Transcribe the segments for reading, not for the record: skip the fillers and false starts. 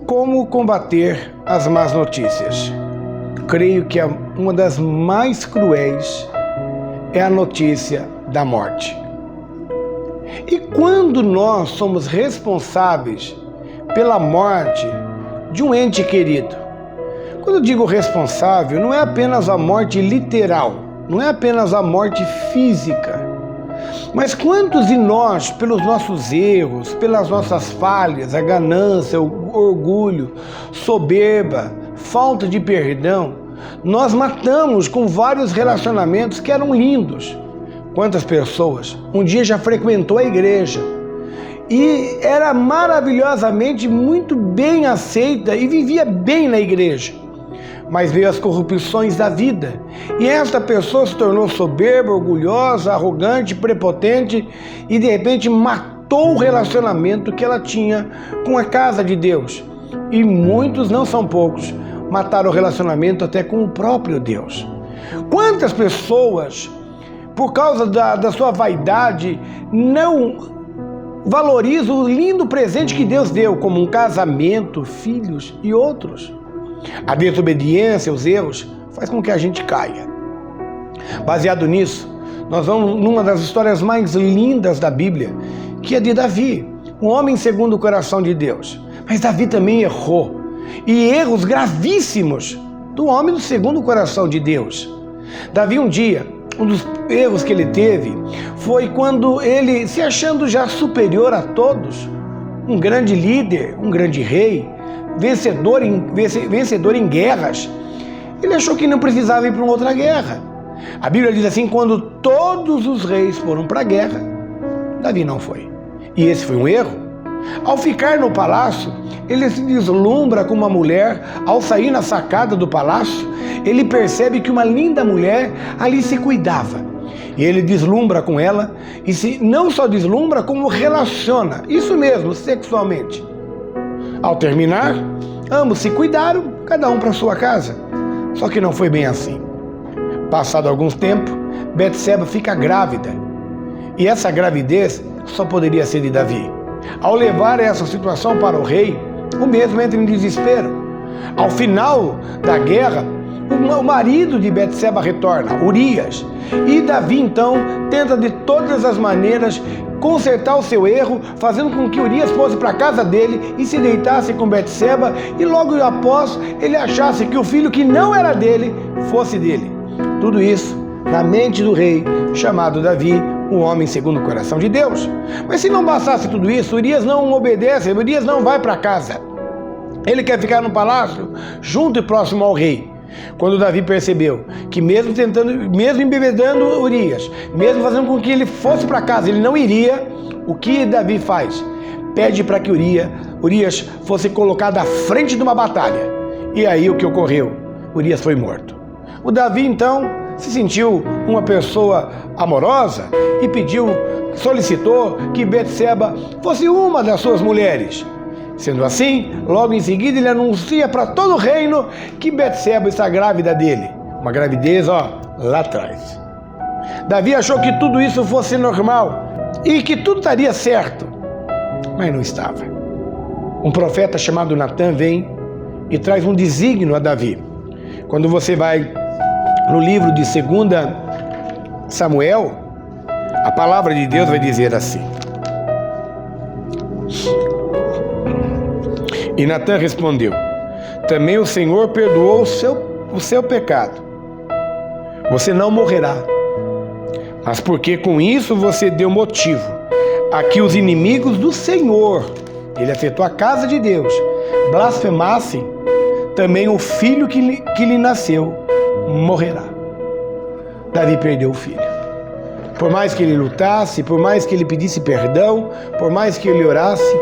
Como combater as más notícias? Creio que uma das mais cruéis é a notícia da morte. E quando nós somos responsáveis pela morte de um ente querido? Quando eu digo responsável, não é apenas a morte literal, não é apenas a morte física, mas quantos de nós, pelos nossos erros, pelas nossas falhas, a ganância, o orgulho, soberba, falta de perdão, nós matamos com vários relacionamentos que eram lindos. Quantas pessoas um dia já frequentou a igreja e era maravilhosamente muito bem aceita e vivia bem na igreja, mas veio as corrupções da vida e esta pessoa se tornou soberba, orgulhosa, arrogante, prepotente e de repente matou o relacionamento que ela tinha com a casa de Deus. E muitos, não são poucos, mataram o relacionamento até com o próprio Deus. Quantas pessoas, por causa da sua vaidade, não valorizam o lindo presente que Deus deu, como um casamento, filhos e outros? A desobediência, os erros, faz com que a gente caia. Baseado nisso, nós vamos numa das histórias mais lindas da Bíblia, que é de Davi, um homem segundo o coração de Deus. Mas Davi também errou, e erros gravíssimos do homem do segundo o coração de Deus. Davi um dia, um dos erros que ele teve foi quando ele, se achando já superior a todos, um grande líder, um grande rei, vencedor em guerras, ele achou que não precisava ir para uma outra guerra. A Bíblia diz assim: quando todos os reis foram para a guerra, Davi não foi. E esse foi um erro. Ao ficar no palácio, ele se deslumbra com uma mulher. Ao sair na sacada do palácio, ele percebe que uma linda mulher ali se cuidava. E ele deslumbra com ela, e não só deslumbra, como relaciona, isso mesmo, sexualmente. Ao terminar, ambos se cuidaram, cada um para sua casa. Só que não foi bem assim. Passado algum tempo, Betseba fica grávida. E essa gravidez só poderia ser de Davi. Ao levar essa situação para o rei, o mesmo entra em desespero. Ao final da guerra, o marido de Betseba retorna, Urias. E Davi então tenta de todas as maneiras consertar o seu erro, fazendo com que Urias fosse para a casa dele e se deitasse com Betseba, e logo após ele achasse que o filho que não era dele fosse dele. Tudo isso na mente do rei chamado Davi, um homem segundo o coração de Deus. Mas se não bastasse tudo isso, Urias não obedece, Urias não vai para casa. Ele quer ficar no palácio, junto e próximo ao rei. Quando Davi percebeu que mesmo embebedando Urias, mesmo fazendo com que ele fosse para casa, ele não iria, o que Davi faz? Pede para que Urias fosse colocado à frente de uma batalha. E aí o que ocorreu? Urias foi morto. O Davi então se sentiu uma pessoa amorosa e solicitou que Betseba fosse uma das suas mulheres. Sendo assim, logo em seguida ele anuncia para todo o reino que Betseba está grávida dele. Uma gravidez, lá atrás. Davi achou que tudo isso fosse normal e que tudo estaria certo, mas não estava. Um profeta chamado Natã vem e traz um desígnio a Davi. Quando você vai no livro de 2 Samuel, a palavra de Deus vai dizer assim: e Natã respondeu: também o Senhor perdoou o seu pecado. Você não morrerá, mas porque com isso você deu motivo a que os inimigos do Senhor, ele afetou a casa de Deus, blasfemassem, também o filho que lhe nasceu morrerá. Davi perdeu o filho. Por mais que ele lutasse, por mais que ele pedisse perdão, por mais que ele orasse,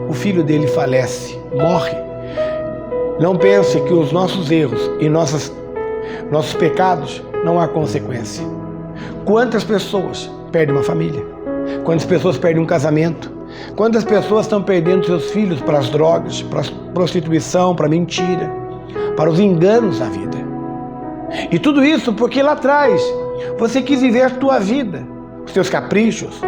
o filho dele falece, morre. Não pense que os nossos erros e nossos pecados não há consequência. Quantas pessoas perdem uma família? Quantas pessoas perdem um casamento? Quantas pessoas estão perdendo seus filhos para as drogas, para a prostituição, para a mentira, para os enganos da vida? E tudo isso porque lá atrás você quis viver a tua vida, os seus caprichos,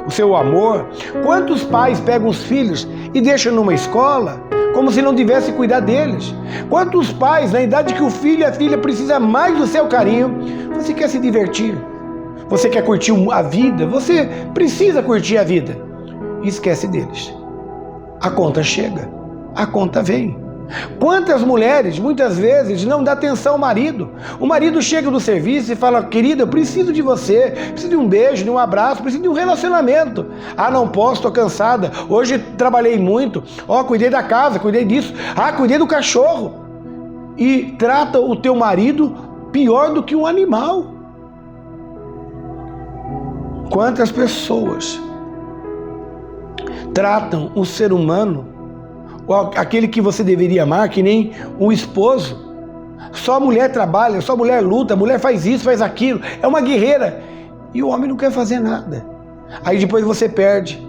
o seu amor. Quantos pais pegam os filhos e deixa numa escola como se não tivesse que cuidar deles. Quantos pais, na idade que o filho e a filha precisa mais do seu carinho, você quer se divertir, você quer curtir a vida, você precisa curtir a vida e esquece deles. A conta chega, a conta vem. Quantas mulheres, muitas vezes, não dão atenção ao marido? O marido chega do serviço e fala: querida, eu preciso de você, preciso de um beijo, de um abraço, preciso de um relacionamento. Ah, não posso, estou cansada, hoje trabalhei muito, cuidei da casa, cuidei disso, cuidei do cachorro. E trata o teu marido pior do que um animal. Quantas pessoas tratam o ser humano, aquele que você deveria amar, que nem o esposo. Só a mulher trabalha, só a mulher luta, a mulher faz isso, faz aquilo, é uma guerreira. E o homem não quer fazer nada. Aí depois você perde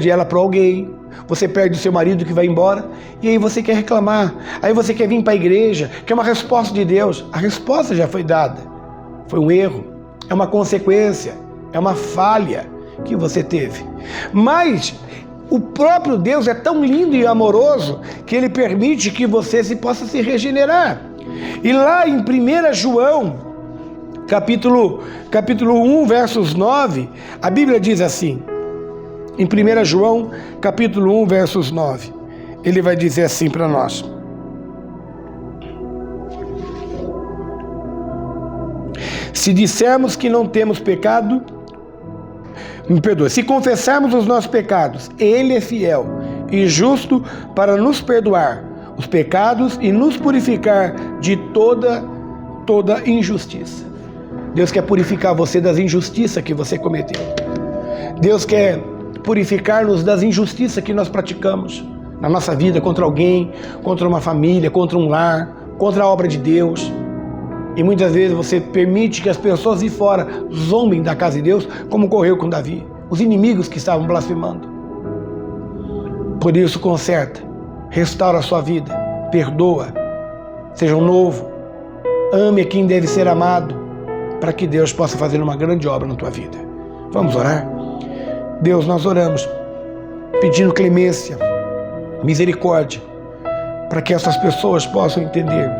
ela para alguém, você perde o seu marido que vai embora, e aí você quer reclamar, aí você quer vir para a igreja, quer uma resposta de Deus. A resposta já foi dada, foi um erro, é uma consequência, é uma falha que você teve. Mas o próprio Deus é tão lindo e amoroso que Ele permite que você possa se regenerar. E lá em 1 João, capítulo 1, versos 9, a Bíblia diz assim, em 1 João, capítulo 1, versos 9, ele vai dizer assim para nós: se dissermos que não temos pecado, se confessarmos os nossos pecados, Ele é fiel e justo para nos perdoar os pecados e nos purificar de toda injustiça. Deus quer purificar você das injustiças que você cometeu. Deus quer purificar-nos das injustiças que nós praticamos na nossa vida, contra alguém, contra uma família, contra um lar, contra a obra de Deus. E muitas vezes você permite que as pessoas de fora zombem da casa de Deus, como ocorreu com Davi, os inimigos que estavam blasfemando. Por isso, conserta, restaura a sua vida, perdoa, seja um novo, ame a quem deve ser amado, para que Deus possa fazer uma grande obra na tua vida. Vamos orar? Deus, nós oramos, pedindo clemência, misericórdia, para que essas pessoas possam entender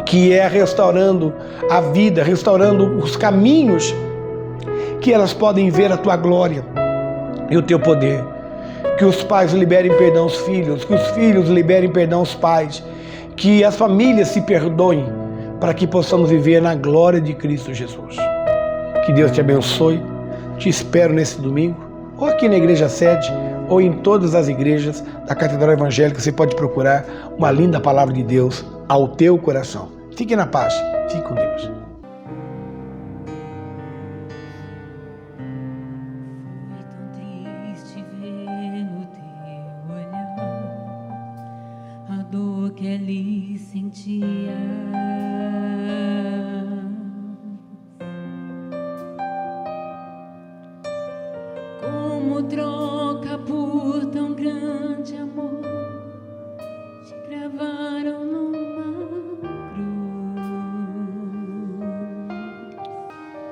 que é restaurando a vida, restaurando os caminhos, que elas podem ver a tua glória e o teu poder. Que os pais liberem perdão aos filhos, que os filhos liberem perdão aos pais, que as famílias se perdoem, para que possamos viver na glória de Cristo Jesus. Que Deus te abençoe, te espero nesse domingo, ou aqui na Igreja Sede, ou em todas as igrejas da Catedral Evangélica. Você pode procurar uma linda palavra de Deus ao teu coração. Fique na paz, fique com Deus. Foi tão triste ver no teu olhar a dor que ali sentia. Como troca por tão grande amor, te gravaram numa cruz.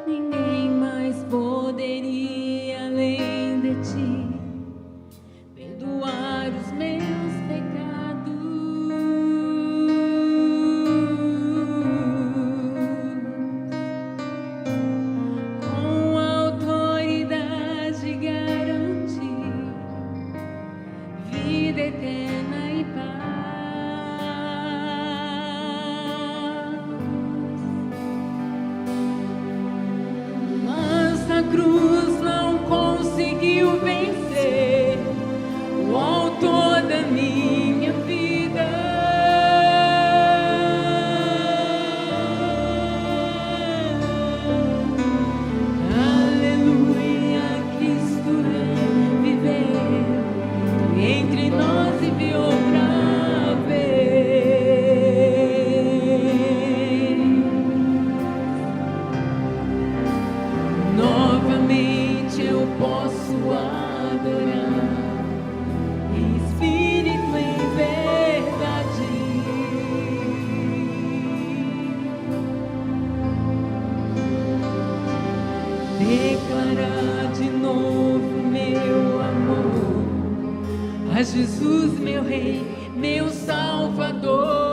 Ninguém mais poderia, além de ti, perdoar os meus pecados. meu Salvador.